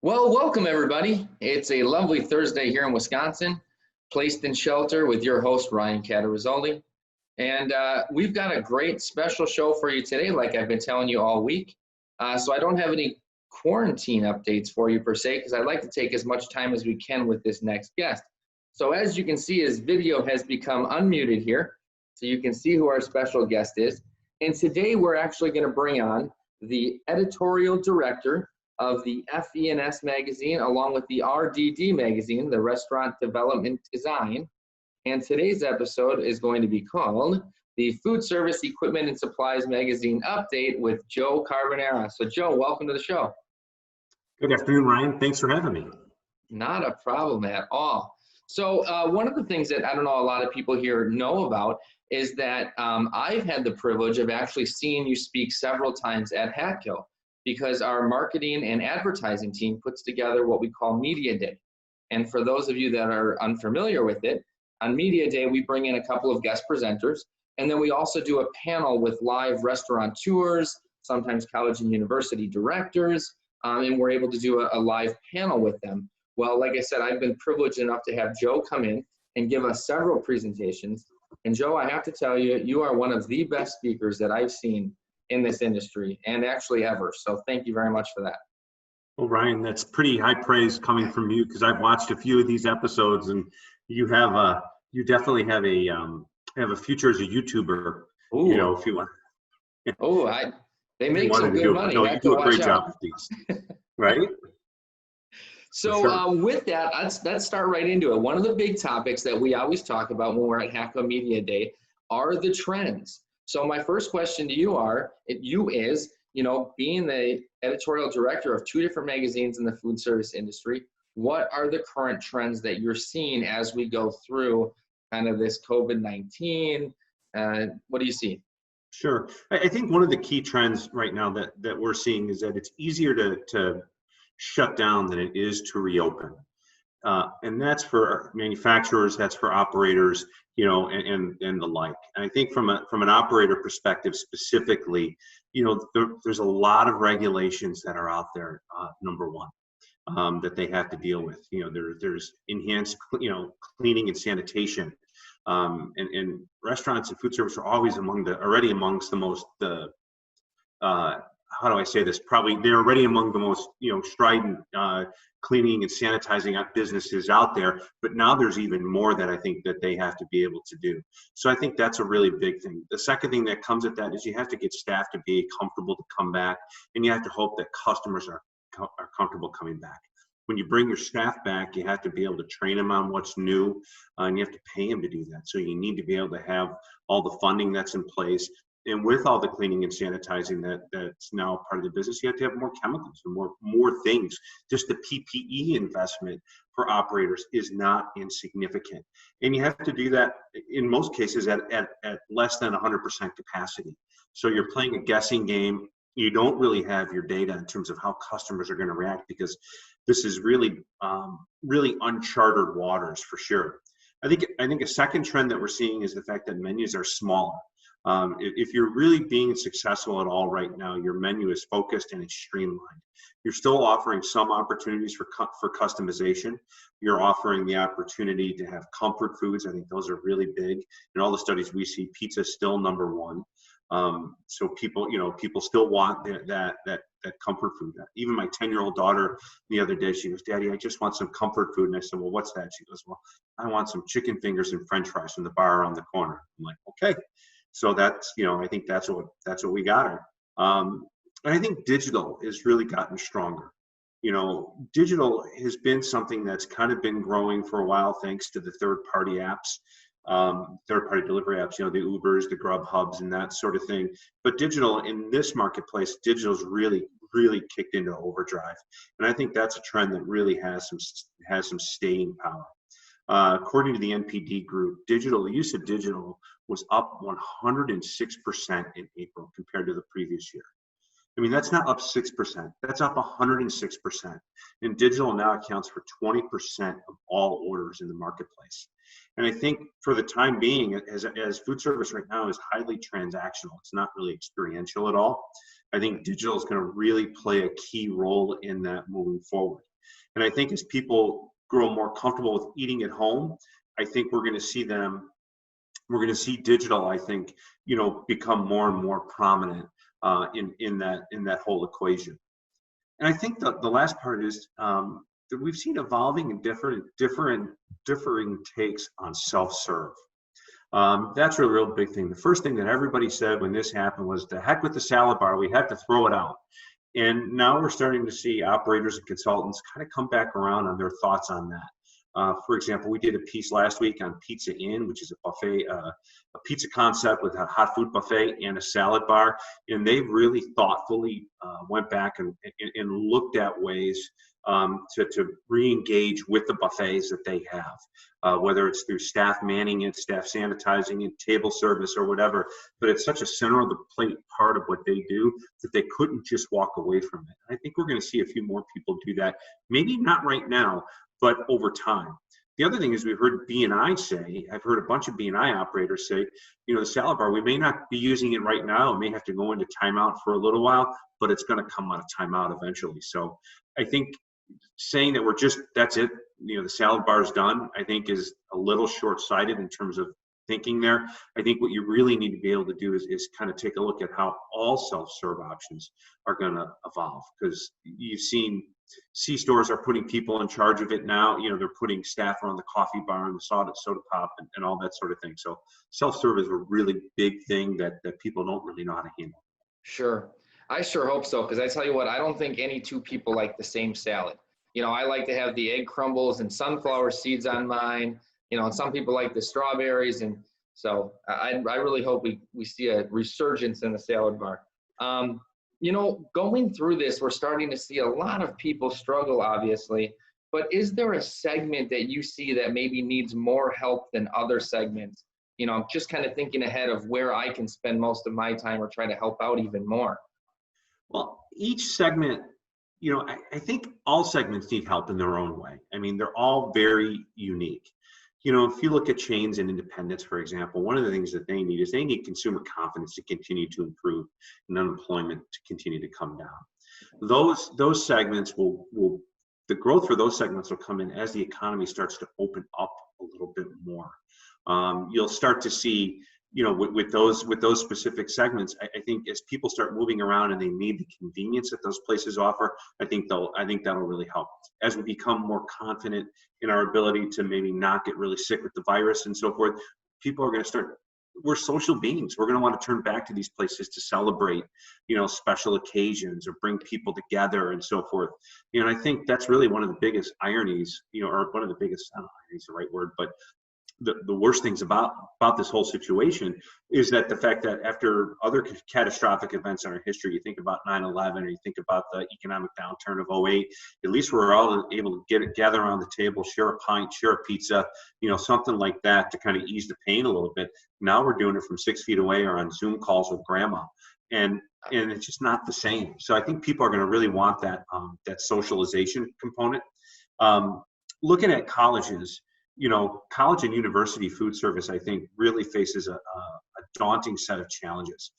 Well, welcome everybody. It's a lovely Thursday here in Wisconsin, placed in shelter with your host, Ryan Catarozoli. And we've got a great special show for you today, like I've been telling you all week. So I don't have any quarantine updates for you per se, because I'd like to take as much time as we can with this next guest. So as you can see, his video has become unmuted here. So you can see who our special guest is. And today we're actually going to bring on the editorial director of the FE&S magazine, along with the RDD magazine, the Restaurant Development Design. And today's episode is going to be called the Food Service Equipment and Supplies Magazine Update with Joe Carbonara. So Joe, welcome to the show. Good afternoon, Ryan. Thanks for having me. Not a problem at all. So one of the things that I don't know a lot of people here know about is that I've had the privilege of actually seeing you speak several times at HATCO, because our marketing and advertising team puts together what we call Media Day. And for those of you that are unfamiliar with it, on Media Day, we bring in a couple of guest presenters, and then we also do a panel with live restaurateurs, sometimes college and university directors, and we're able to do a live panel with them. Well, like I said, I've been privileged enough to have Joe come in and give us several presentations. And Joe, I have to tell you, you are one of the best speakers that I've seen in this industry and actually ever. So thank you very much for that. Well, Ryan, that's pretty high praise coming from you, because I've watched a few of these episodes, and you definitely have a future as a YouTuber. Ooh. You know, if you want. They make some good money. No, you do a great job with these, right? So sure. With that, let's start right into it. One of the big topics that we always talk about when we're at HATCO Media Day are the trends. So my first question to you is, being the editorial director of two different magazines in the food service industry, what are the current trends that you're seeing as we go through kind of this COVID-19? What do you see? Sure. I think one of the key trends right now that we're seeing is that it's easier to shut down than it is to reopen. And that's for manufacturers, that's for operators, and the like. And I think from an operator perspective specifically, there's a lot of regulations that are out there, number one, that they have to deal with. There's enhanced, cleaning and sanitation. And restaurants and food service are always already amongst the most, how do I say this? Probably they're already among the most, strident cleaning and sanitizing businesses out there. But now there's even more that I think that they have to be able to do. So I think that's a really big thing. The second thing that comes with that is you have to get staff to be comfortable to come back, and you have to hope that customers are comfortable coming back. When you bring your staff back, you have to be able to train them on what's new, and you have to pay them to do that. So you need to be able to have all the funding that's in place. And with all the cleaning and sanitizing that's now part of the business, you have to have more chemicals and more things. Just the PPE investment for operators is not insignificant. And you have to do that in most cases at less than 100% capacity. So you're playing a guessing game. You don't really have your data in terms of how customers are going to react, because this is really uncharted waters for sure. I think a second trend that we're seeing is the fact that menus are smaller. If you're really being successful at all right now, your menu is focused and it's streamlined. You're still offering some opportunities for customization. You're offering the opportunity to have comfort foods. I think those are really big. In all the studies we see, pizza is still number one. So people still want that comfort food. Even my 10-year-old daughter the other day, she goes, "Daddy, I just want some comfort food." And I said, "Well, what's that?" She goes, "Well, I want some chicken fingers and French fries from the bar around the corner." I'm like, okay. So that's, I think that's what we got her. And I think digital has really gotten stronger. Digital has been something that's kind of been growing for a while, thanks to the third-party apps, third-party delivery apps, the Ubers, the Grubhubs, and that sort of thing. But digital in this marketplace, digital's really kicked into overdrive. And I think that's a trend that really has some staying power. According to the NPD group, the use of digital was up 106% in April compared to the previous year. I mean, that's not up 6%, that's up 106%. And digital now accounts for 20% of all orders in the marketplace. And I think for the time being, as food service right now is highly transactional, it's not really experiential at all. I think digital is going to really play a key role in that moving forward. And I think as people grow more comfortable with eating at home, I think we're going to see digital, I think, become more and more prominent in that whole equation. And I think the last part is that we've seen evolving and differing takes on self-serve. That's a real big thing. The first thing that everybody said when this happened was, the heck with the salad bar, we have to throw it out. And now we're starting to see operators and consultants kind of come back around on their thoughts on that. For example, we did a piece last week on Pizza Inn, which is a buffet, a pizza concept with a hot food buffet and a salad bar. And they really thoughtfully went back and looked at ways to re-engage with the buffets that they have, whether it's through staff manning it, staff sanitizing it, table service or whatever. But it's such a center of the plate part of what they do that they couldn't just walk away from it. I think we're going to see a few more people do that. Maybe not right now, but over time. The other thing is, we've heard B&I say, I've heard a bunch of B&I operators say, the salad bar, we may not be using it right now. It may have to go into timeout for a little while, but it's going to come out of timeout eventually. So I think saying that that's it, the salad bar is done, I think is a little short-sighted in terms of thinking there. I think what you really need to be able to do is kind of take a look at how all self-serve options are going to evolve, because you've seen C-stores are putting people in charge of it now. They're putting staff around the coffee bar and the soda pop and all that sort of thing. So self-serve is a really big thing that people don't really know how to handle. Sure. I sure hope so, because I tell you what, I don't think any two people like the same salad. I like to have the egg crumbles and sunflower seeds on mine, and some people like the strawberries. And so I really hope we see a resurgence in the salad bar. Going through this, we're starting to see a lot of people struggle, obviously, but is there a segment that you see that maybe needs more help than other segments? I'm just kind of thinking ahead of where I can spend most of my time or try to help out even more. Well, each segment, I think all segments need help in their own way. I mean, they're all very unique. If you look at chains and independents, for example, one of the things that they need is they need consumer confidence to continue to improve and unemployment to continue to come down. Those segments the growth for those segments will come in as the economy starts to open up a little bit more. You'll start to see, with those specific segments, I think as people start moving around and they need the convenience that those places offer, I think that'll really help. As we become more confident in our ability to maybe not get really sick with the virus and so forth, people are going to start. We're social beings. We're going to want to turn back to these places to celebrate, special occasions or bring people together and so forth. And I think that's really one of the biggest ironies, or one of the biggest, I don't know if it's the right word, but the worst things about this whole situation is that the fact that after other catastrophic events in our history, you think about 9/11 or you think about the economic downturn of 2008, at least we're all able to gather around the table, share a pint, share a pizza, something like that to kind of ease the pain a little bit. Now we're doing it from 6 feet away or on Zoom calls with grandma. And it's just not the same. So I think people are going to really want that socialization component. Looking at colleges, college and university food service, I think, really faces a daunting set of challenges.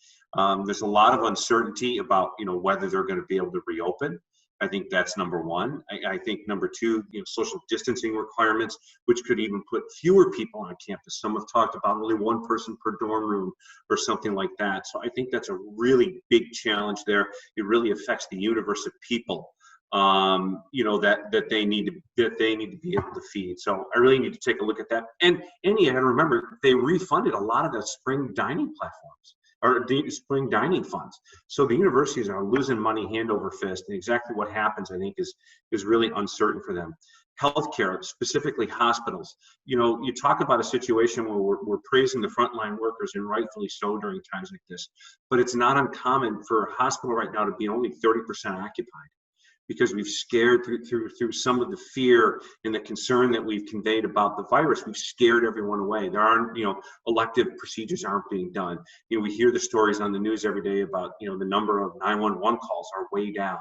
There's a lot of uncertainty about, whether they're going to be able to reopen. I think that's number one. I think number two, social distancing requirements, which could even put fewer people on campus. Some have talked about only one person per dorm room or something like that. So I think that's a really big challenge there. It really affects the universe of people that they need to be able to feed. So I really need to take a look at that. And you got to remember, they refunded a lot of the spring dining platforms or the spring dining funds. So the universities are losing money hand over fist, and exactly what happens, I think, is really uncertain for them. Healthcare, specifically hospitals. You talk about a situation where we're praising the frontline workers, and rightfully so during times like this, but it's not uncommon for a hospital right now to be only 30% occupied, because we've scared through some of the fear and the concern that we've conveyed about the virus. We've scared everyone away. There aren't, elective procedures aren't being done. We hear the stories on the news every day about, the number of 911 calls are way down.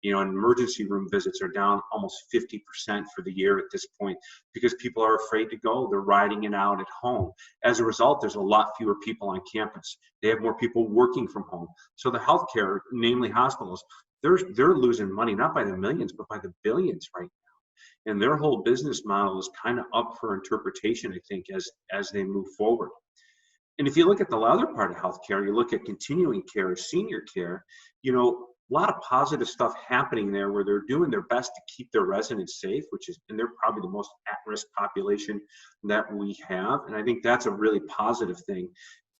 And emergency room visits are down almost 50% for the year at this point because people are afraid to go. They're riding it out at home. As a result, there's a lot fewer people on campus. They have more people working from home. So the healthcare, namely hospitals, they're losing money, not by the millions, but by the billions right now. And their whole business model is kind of up for interpretation, I think, as they move forward. And if you look at the other part of healthcare, you look at continuing care or senior care, a lot of positive stuff happening there where they're doing their best to keep their residents safe, and they're probably the most at-risk population that we have. And I think that's a really positive thing.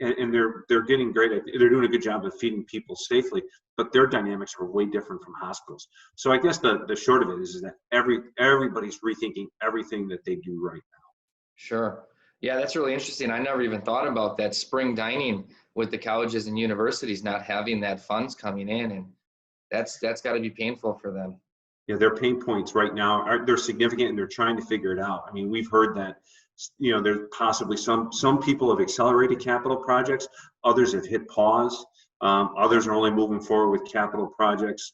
And they're getting great. They're doing a good job of feeding people safely, but their dynamics are way different from hospitals. So I guess the short of it is that everybody's rethinking everything that they do right now. Sure. Yeah, that's really interesting. I never even thought about that spring dining with the colleges and universities not having that funds coming in, and that's got to be painful for them. Yeah, their pain points right now they're significant, and they're trying to figure it out. I mean, we've heard that there's possibly some people have accelerated capital projects, others have hit pause, others are only moving forward with capital projects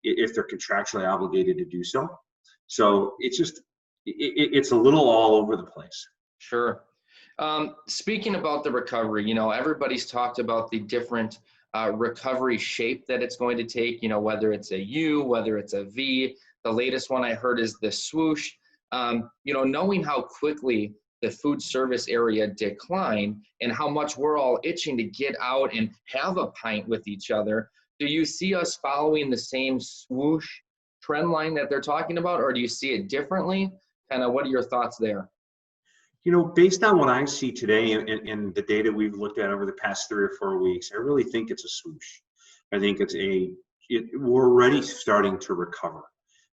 if they're contractually obligated to do so. So it's a little all over the place. Sure. Speaking about the recovery, everybody's talked about the different recovery shape that it's going to take, whether it's a U, whether it's a V. The latest one I heard is the swoosh. Knowing how quickly the food service area declined and how much we're all itching to get out and have a pint with each other, do you see us following the same swoosh trend line that they're talking about, or do you see it differently? Kind of what are your thoughts there? Based on what I see today and the data we've looked at over the past 3 or 4 weeks, I really think it's a swoosh. I think we're already starting to recover.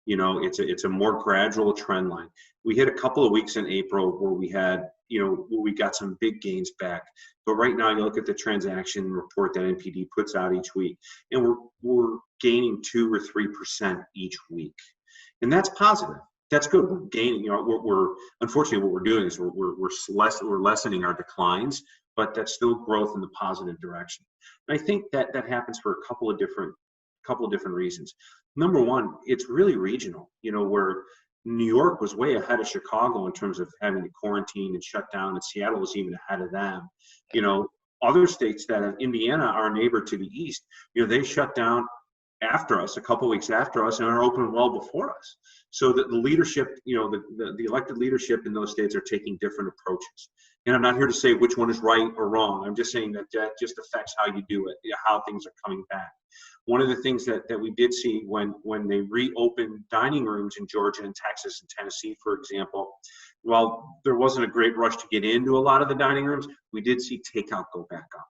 It's a more gradual trend line. We hit a couple of weeks in April where we had, where we got some big gains back. But right now, you look at the transaction report that NPD puts out each week, and we're gaining 2 or 3% each week, and that's positive. That's good. We're gaining. We're unfortunately what we're doing is we're lessening our declines, but that's still growth in the positive direction. And I think that happens for a couple of different reasons. Number one, it's really regional. Where New York was way ahead of Chicago in terms of having to quarantine and shut down, and Seattle was even ahead of them. Other states Indiana, our neighbor to the east, they shut down after us, a couple of weeks after us, and are open well before us. So that the leadership, the elected leadership in those states are taking different approaches. And I'm not here to say which one is right or wrong. I'm just saying that just affects how you do it, how things are coming back. One of the things that we did see when they reopened dining rooms in Georgia and Texas and Tennessee, for example, while there wasn't a great rush to get into a lot of the dining rooms, we did see takeout go back up.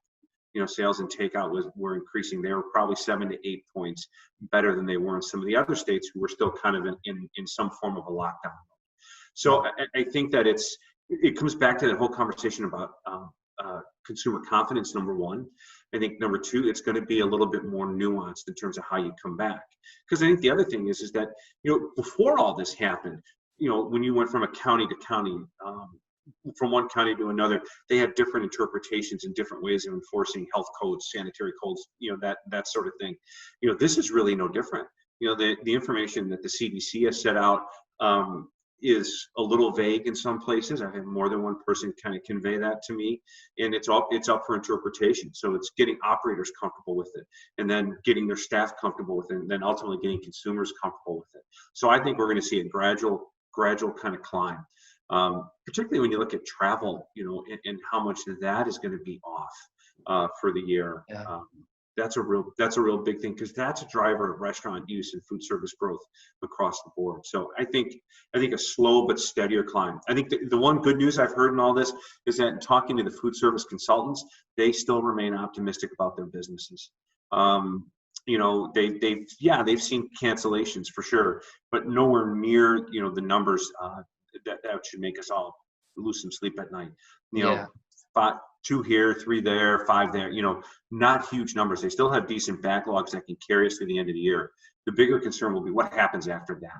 Sales and takeout were increasing. They were probably 7 to 8 points better than they were in some of the other states who were still kind of in some form of a lockdown. So I think that it comes back to that whole conversation about consumer confidence, number one. I think number two, it's going to be a little bit more nuanced in terms of how you come back. Because I think the other thing is that, before all this happened, when you went from a county to county, from one county to another, they had different interpretations and different ways of enforcing health codes, sanitary codes, that sort of thing. This is really no different. The information that the CDC has set out is a little vague in some places. I've had more than one person kind of convey that to me, and it's up for interpretation. So it's getting operators comfortable with it, and then getting their staff comfortable with it, and then ultimately getting consumers comfortable with it. So I think we're going to see a gradual kind of climb. Particularly when you look at travel, and how much of that is going to be off for the year. Yeah. That's a real big thing, because that's a driver of restaurant use and food service growth across the board. So I think a slow but steadier climb. I think the one good news I've heard in all this is that in talking to the food service consultants, they still remain optimistic about their businesses. They've seen cancellations for sure, but nowhere near the numbers that should make us all lose some sleep at night. 2 here, 3 there, 5 there, not huge numbers. They still have decent backlogs that can carry us through the end of the year. The bigger concern will be what happens after that.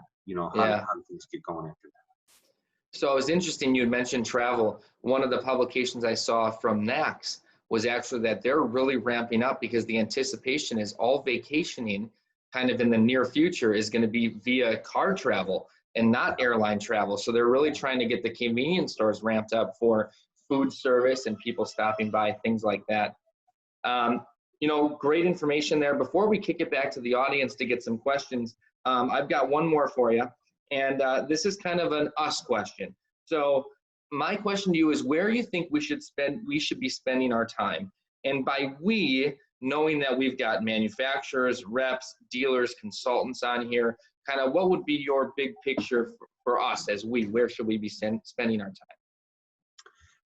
How do things get going after that? So it was interesting you had mentioned travel. One of the publications I saw from NACS was actually that they're really ramping up, because the anticipation is all vacationing kind of in the near future is going to be via car travel and not airline travel. So they're really trying to get the convenience stores ramped up for food service and people stopping by, things like that. great information there. Before we kick it back to the audience to get some questions, I've got one more for you. And this is kind of an us question. So my question to you is, where you think we should be spending our time? And by we, knowing that we've got manufacturers, reps, dealers, consultants on here, kind of what would be your big picture for us as where should we be spending our time?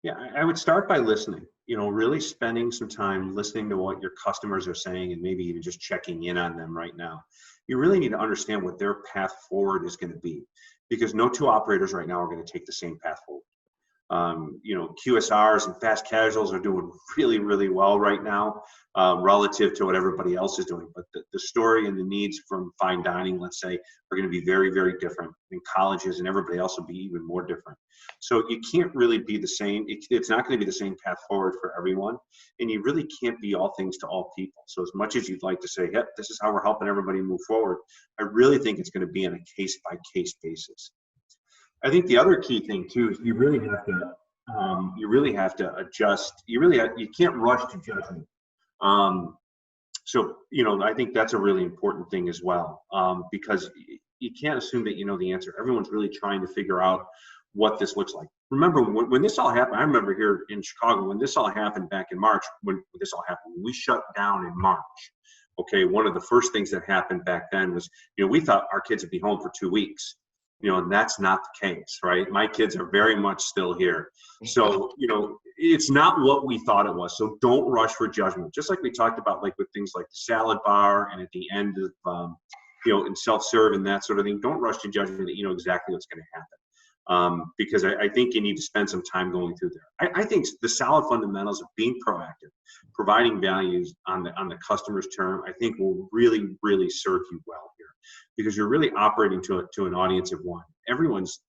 Yeah, I would start by listening, really spending some time listening to what your customers are saying and maybe even just checking in on them right now. You really need to understand what their path forward is going to be, because no two operators right now are going to take the same path forward. QSRs and fast casuals are doing really, really well right now relative to what everybody else is doing. But the story and the needs from fine dining, let's say, are going to be very, very different. And colleges and everybody else will be even more different. So you can't really be the same. It's not going to be the same path forward for everyone. And you really can't be all things to all people. So as much as you'd like to say, yep, this is how we're helping everybody move forward, I really think it's going to be on a case-by-case basis. I think the other key thing too is you really have to adjust. You can't rush to judgment. I think that's a really important thing as well, because you can't assume that you know the answer. Everyone's really trying to figure out what this looks like. Remember when this all happened, I remember here in Chicago, when this all happened back in March, when we shut down in March. Okay, one of the first things that happened back then was, we thought our kids would be home for 2 weeks. And that's not the case, right? My kids are very much still here. So, it's not what we thought it was. So don't rush for judgment. Just like we talked about, like with things like the salad bar and at the end of, in self-serve and that sort of thing, don't rush to judgment that you know exactly what's going to happen. Because I think you need to spend some time going through there. I think the solid fundamentals of being proactive, providing values on the customer's term, I think will really, really serve you well here, because you're really operating to an audience of one. Everyone's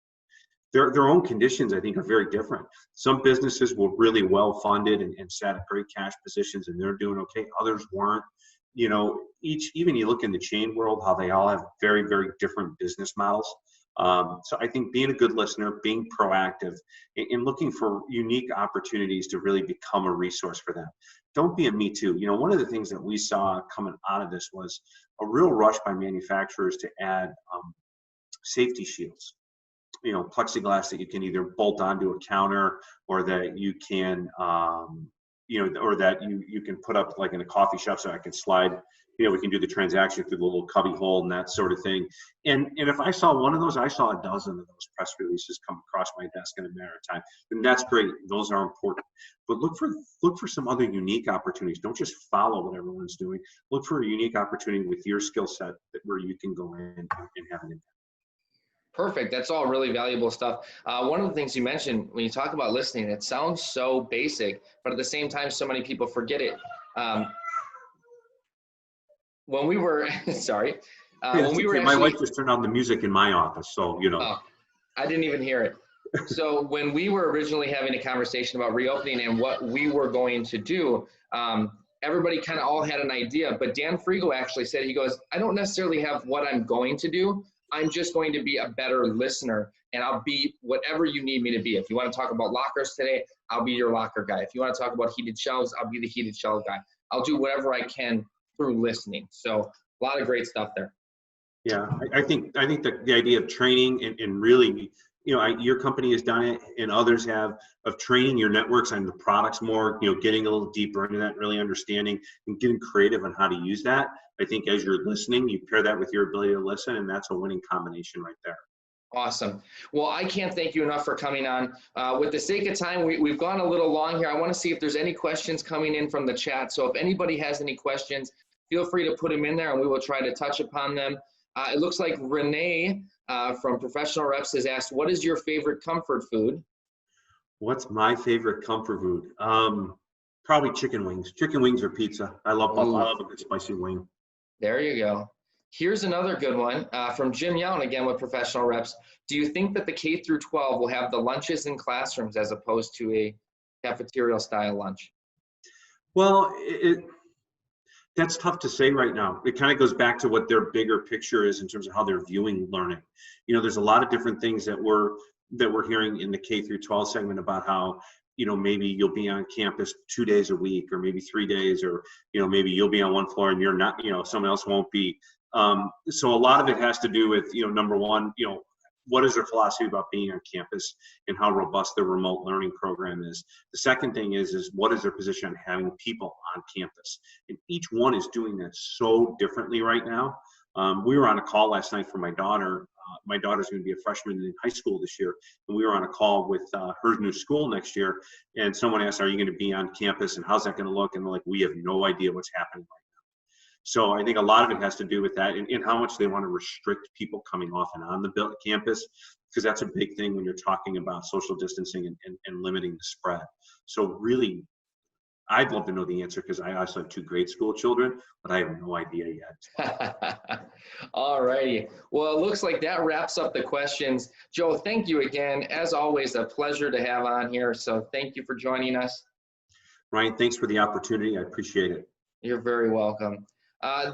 their own conditions, I think, are very different. Some businesses were really well funded and sat at great cash positions and they're doing okay. Others weren't. Even you look in the chain world, how they all have very, very different business models. So I think being a good listener, being proactive, and looking for unique opportunities to really become a resource for them. Don't be a me too. One of the things that we saw coming out of this was a real rush by manufacturers to add safety shields. Plexiglass that you can either bolt onto a counter, or that you can, or that you can put up like in a coffee shop, so I can slide. We can do the transaction through the little cubby hole and that sort of thing. And if I saw one of those, I saw a dozen of those press releases come across my desk in a matter of time. And that's great. Those are important. But look for some other unique opportunities. Don't just follow what everyone's doing. Look for a unique opportunity with your skill set where you can go in and have an impact. Perfect. That's all really valuable stuff. One of the things you mentioned when you talk about listening, it sounds so basic, but at the same time, so many people forget it. When we were, sorry, when we were my wife just turned on the music in my office, so Oh, I didn't even hear it. So when we were originally having a conversation about reopening and what we were going to do, everybody kind of all had an idea, but Dan Frigo actually said, he goes, I don't necessarily have what I'm going to do. I'm just going to be a better listener, and I'll be whatever you need me to be. If you want to talk about lockers today, I'll be your locker guy. If you want to talk about heated shelves, I'll be the heated shelf guy. I'll do whatever I can through listening. So a lot of great stuff there. Yeah, I think that the idea of training and really, your company has done it and others have, of training your networks on the products more, getting a little deeper into that, really understanding and getting creative on how to use that. I think as you're listening, you pair that with your ability to listen, and that's a winning combination right there. Awesome. Well, I can't thank you enough for coming on. With the sake of time, we've gone a little long here. I want to see if there's any questions coming in from the chat. So if anybody has any questions, feel free to put them in there and we will try to touch upon them. It looks like Renee from Professional Reps has asked, what is your favorite comfort food? What's my favorite comfort food? Probably chicken wings. Chicken wings or pizza. I love a good spicy wing. There you go. Here's another good one from Jim Young, again with Professional Reps. Do you think that the K through 12 will have the lunches in classrooms as opposed to a cafeteria style lunch? Well, that's tough to say right now. It kind of goes back to what their bigger picture is in terms of how they're viewing learning. There's a lot of different things that we're hearing in the K through 12 segment about how maybe you'll be on campus 2 days a week, or maybe 3 days, or, maybe you'll be on one floor and you're not, someone else won't be. So a lot of it has to do with, number one, what is their philosophy about being on campus and how robust their remote learning program is. The second thing is what is their position on having people on campus? And each one is doing that so differently right now. We were on a call last night for my daughter. My daughter's going to be a freshman in high school this year, and we were on a call with her new school next year, and someone asked, are you going to be on campus, and how's that going to look? And they're like, we have no idea what's happening right now. So I think a lot of it has to do with that, and how much they want to restrict people coming off and on the campus, because that's a big thing when you're talking about social distancing and limiting the spread. So really, I'd love to know the answer, because I also have 2 grade school children, but I have no idea yet. All righty. Well, it looks like that wraps up the questions. Joe, thank you again. As always, a pleasure to have on here. So thank you for joining us. Ryan, thanks for the opportunity. I appreciate it. You're very welcome.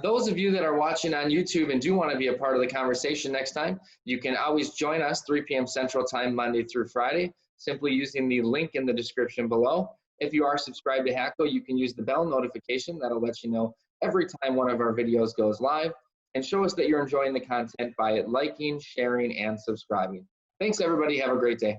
Those of you that are watching on YouTube and do want to be a part of the conversation next time, you can always join us 3 p.m. Central Time, Monday through Friday, simply using the link in the description below. If you are subscribed to Hackle, you can use the bell notification. That'll let you know every time one of our videos goes live, and show us that you're enjoying the content by liking, sharing, and subscribing. Thanks, everybody. Have a great day.